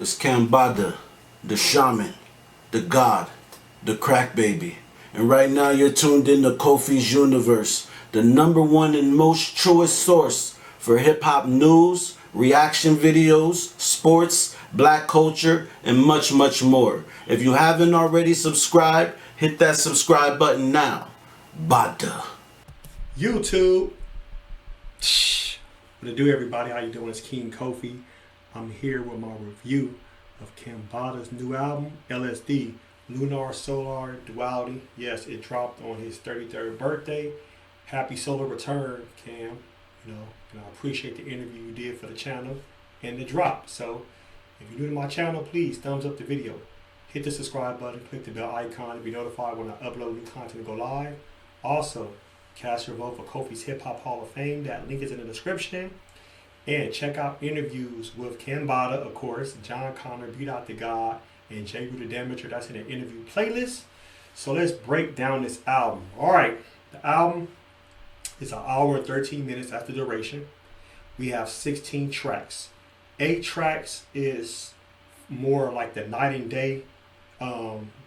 It's Cambatta, the shaman, the god, the crack baby. And right now you're tuned in to Kofi's Universe, the #1 and most truest source for hip-hop news, reaction videos, sports, black culture, and much, much more. If you haven't already subscribed, hit that subscribe button now. Bada. YouTube. What to do, everybody? How you doing? It's King Kofi. I'm here with my review of Cambatta's new album, LSD, Lunar, Solar, Duality. Yes, it dropped on his 33rd birthday. Happy solar return, Cam. And I appreciate the interview you did for the channel and the drop. So, if you're new to my channel, please thumbs up the video. Hit the subscribe button, click the bell icon to be notified when I upload new content and go live. Also, cast your vote for Kofi's Hip Hop Hall of Fame. That link is in the description. And check out interviews with Cambatta, of course, John Connor, Beat Out the God, and J. Rue the Damager. That's in the interview playlist. So let's break down this album. All right, the album is 1 hour and 13 minutes. That's the duration. We have 16 tracks. 8 tracks is more like the night and day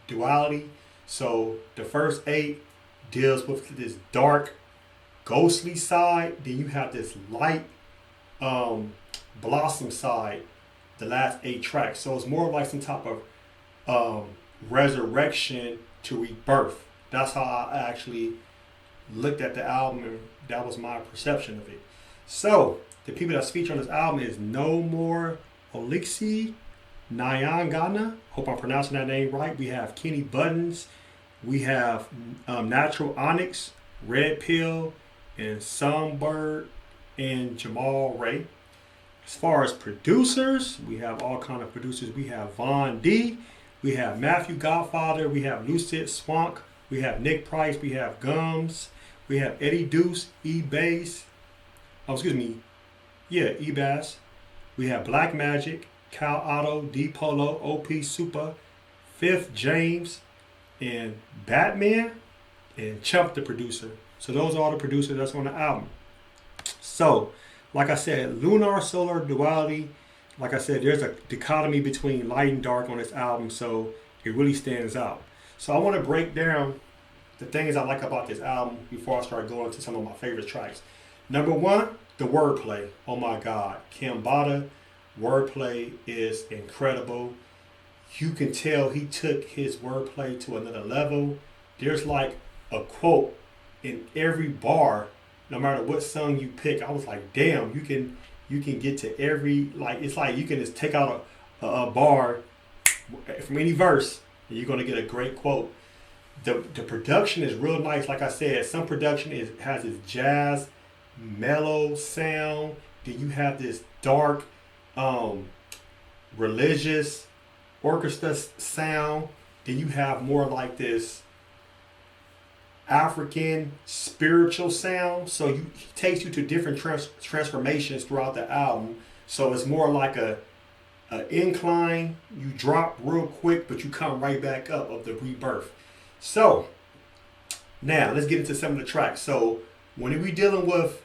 duality. So the first 8 deals with this dark, ghostly side. Then you have this light, blossom side, the last 8 tracks. So it's more like some type of resurrection to rebirth. That's how I actually looked at the album, and that was my perception of it. So the people that's featured on this album is No More Olixi Nyangana. Hope I'm pronouncing that name right. We have Kenny Buttons. We have Natural Onyx, Red Pill, and Songbird, and Jamal Ray. As far as producers, we have all kind of producers. We have Von D, we have Matthew Godfather, we have Lucid Swank, we have Nick Price, we have Gums, we have Eddie Deuce, E-Bass, E-Bass. We have Black Magic, Cal Otto, D Polo, OP Super, Fifth James, and Batman, and Chump the producer. So those are all the producers that's on the album. So, like I said, Lunar, Solar, Duality. Like I said, there's a dichotomy between light and dark on this album, so it really stands out. So I want to break down the things I like about this album before I start going to some of my favorite tracks. Number 1, the wordplay. Oh my God, Cambatta wordplay is incredible. You can tell he took his wordplay to another level. There's like a quote in every bar, no matter what song you pick. I was like, damn, you can get to every, like, it's like you can just take out a bar from any verse and you're gonna get a great quote. The production is real nice. Like I said, some production has this jazz, mellow sound. Then you have this dark, religious orchestra sound. Then you have more like this African spiritual sound. So he takes you to different transformations throughout the album. So it's more like a incline. You drop real quick, but you come right back up of the rebirth. So now let's get into some of the tracks. So when we dealing with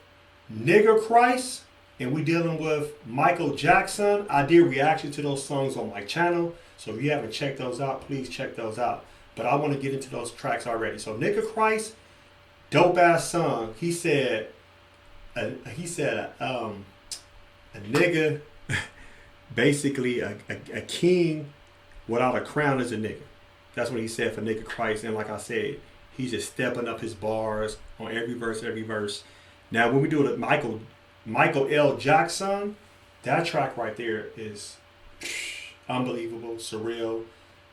Nigger Christ and we dealing with Michael Jackson, I did reaction to those songs on my channel. So if you haven't checked those out, please check those out. But I want to get into those tracks already. So Nigger Christ, dope ass song. He said a nigga, basically a king without a crown is a nigga. That's what he said for Nigger Christ. And like I said, he's just stepping up his bars on every verse. Now when we do it, Michael L. Jackson, that track right there is unbelievable, surreal.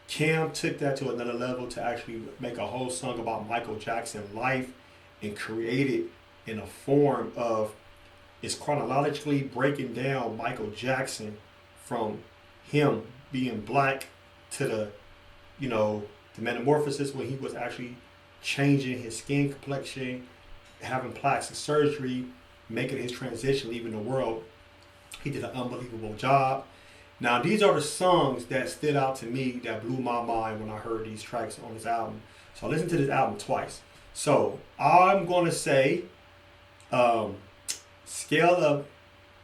Cam took that to another level to actually make a whole song about Michael Jackson's life and create it in a form of, it's chronologically breaking down Michael Jackson from him being black to the metamorphosis when he was actually changing his skin complexion, having plastic surgery, making his transition, leaving the world. He did an unbelievable job. Now, these are the songs that stood out to me, that blew my mind when I heard these tracks on this album. So I listened to this album twice. So I'm going to say scale of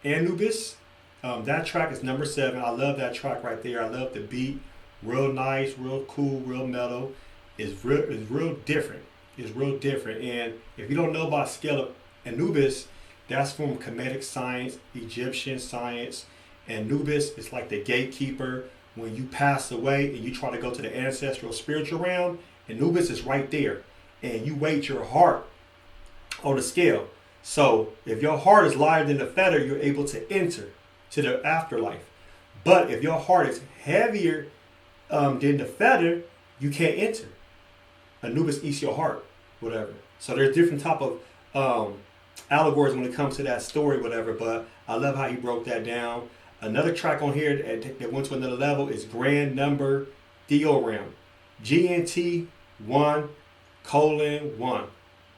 Anubis, That track is number 7. I love that track right there. I love the beat. Real nice, real cool, real mellow. It's real different. It's real different. And if you don't know about scale of Anubis, that's from Kemetic science, Egyptian science. And Anubis is like the gatekeeper. When you pass away and you try to go to the ancestral spiritual realm, Anubis is right there. And you weight your heart on the scale. So if your heart is lighter than the feather, you're able to enter to the afterlife. But if your heart is heavier than the feather, you can't enter. Anubis eats your heart, whatever. So there's different type of allegories when it comes to that story, whatever. But I love how he broke that down. Another track on here that went to another level is Grand Number Theorem. GNT 1:1.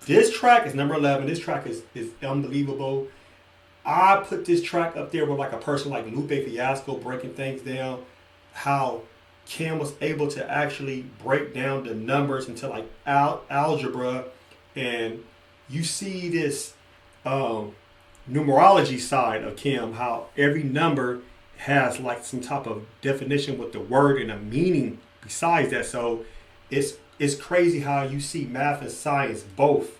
This track is number 11. This track is unbelievable. I put this track up there with like a person like Lupe Fiasco breaking things down. How Cam was able to actually break down the numbers into like algebra, and you see this numerology side of Kim, how every number has like some type of definition with the word and a meaning besides that. So it's crazy how you see math and science both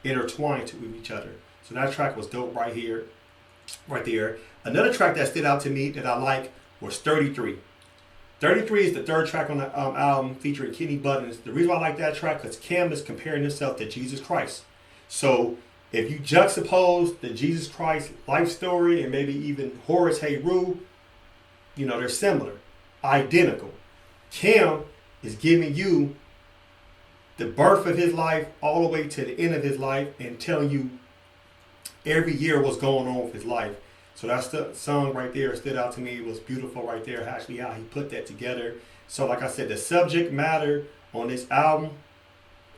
intertwined with each other. So that track was dope right there. Another track that stood out to me that I like was 33. 33 is the third track on the album featuring Kenny Buttons. The reason why I like that track because Cam is comparing himself to Jesus Christ. So if you juxtapose the Jesus Christ life story and maybe even Horace Heru, they're similar, identical. Cam is giving you the birth of his life all the way to the end of his life and telling you every year what's going on with his life. So that's the song right there stood out to me. It was beautiful right there, actually, how he put that together. So like I said, the subject matter on this album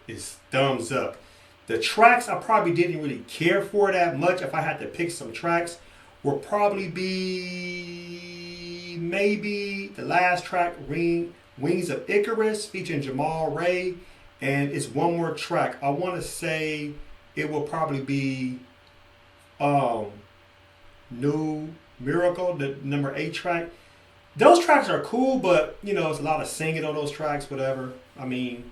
is thumbs up. The tracks I probably didn't really care for that much. If I had to pick some tracks, will probably be maybe the last track, Wings of Icarus, featuring Jamal Ray. And it's one more track. I want to say it will probably be New Miracle, the number 8 track. Those tracks are cool, but it's a lot of singing on those tracks, whatever. I mean,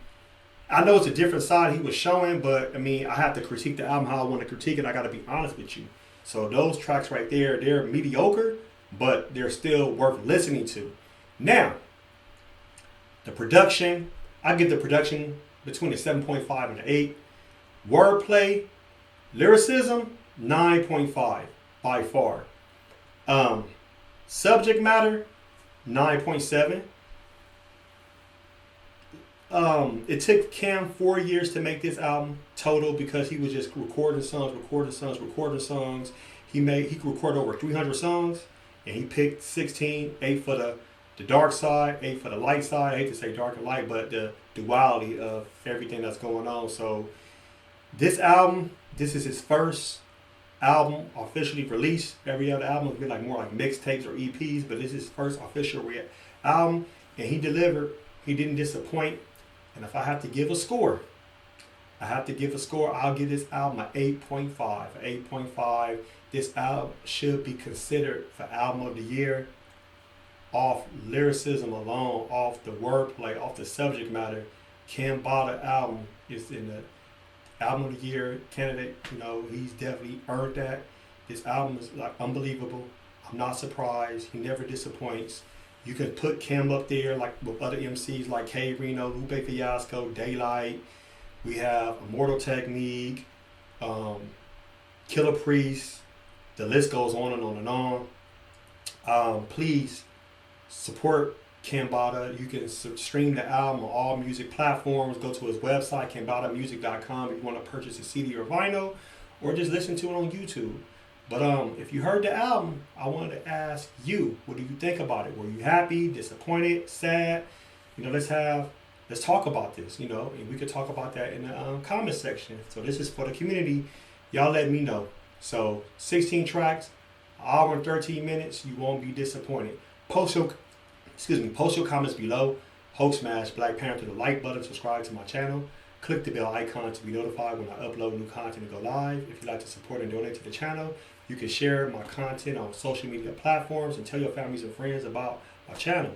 I know it's a different side he was showing, but I mean, I have to critique the album how I want to critique it. I got to be honest with you. So those tracks right there, they're mediocre, but they're still worth listening to. Now, the production, I give the production between a 7.5 and an 8. Wordplay, lyricism, 9.5 by far. Subject matter, 9.7. It took Cam 4 years to make this album total because he was just recording songs. He recorded over 300 songs, and he picked 16, 8 for the dark side, 8 for the light side. I hate to say dark and light, but the duality of everything that's going on. So this album, this is his first album officially released. Every other album has been like more like mixtapes or EPs, but this is his first official album, and he delivered. He didn't disappoint. And if I have to give a score, I'll give this album an 8.5. 8.5. This album should be considered for album of the year off lyricism alone, off the wordplay, off the subject matter. Cambatta album is in the album of the year candidate. He's definitely earned that. This album is like unbelievable. I'm not surprised. He never disappoints. You can put Cam up there like with other MCs like K. Reno, Lupe Fiasco, Daylight. We have Immortal Technique, Killer Priest. The list goes on and on and on. Please support Cambatta. You can stream the album on all music platforms. Go to his website, cambattamusic.com, if you want to purchase a CD or vinyl, or just listen to it on YouTube. But if you heard the album, I wanted to ask you, what do you think about it? Were you happy, disappointed, sad? Let's talk about this. And we could talk about that in the comment section. So this is for the community. Y'all let me know. So 16 tracks, hour and 13 minutes. You won't be disappointed. Post your comments below. Smash Black Panther the like button. Subscribe to my channel. Click the bell icon to be notified when I upload new content and go live. If you'd like to support and donate to the channel, You can share my content on social media platforms and tell your families and friends about my channel.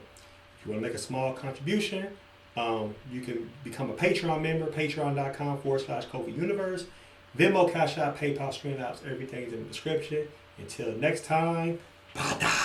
If you want to make a small contribution, you can become a Patreon member, patreon.com/KofiUniverse. Venmo, CashApp, PayPal, stream apps, everything's in the description. Until next time, bye.